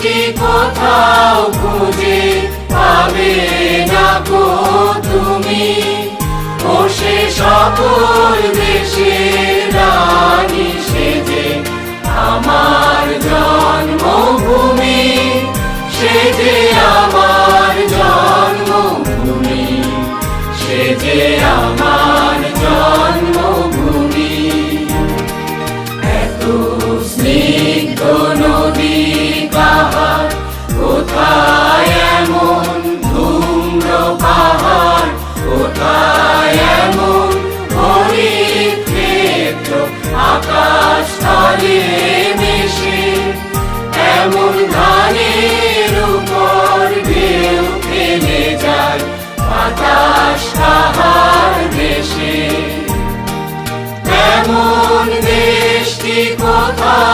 সৃষ্টি কোথাও খুঁজে পাবে না গো তুমি, ও সে সকল দেশের রানী সেজে আমার জন্মভূমি, সে যে আমার জন্মভূমি, সে যে আমার জন্মভূমি। এত স্নিগ্ধ নদী কাহার, কোথায় এমন ধূম্র পাহাড়, কোথায় এমন হরিত ক্ষেত্র আকাশ তলে মিশে, এমন ধানের উপর ঢেউ ফেলে যায় বাতাস কাহার দেশে, এমন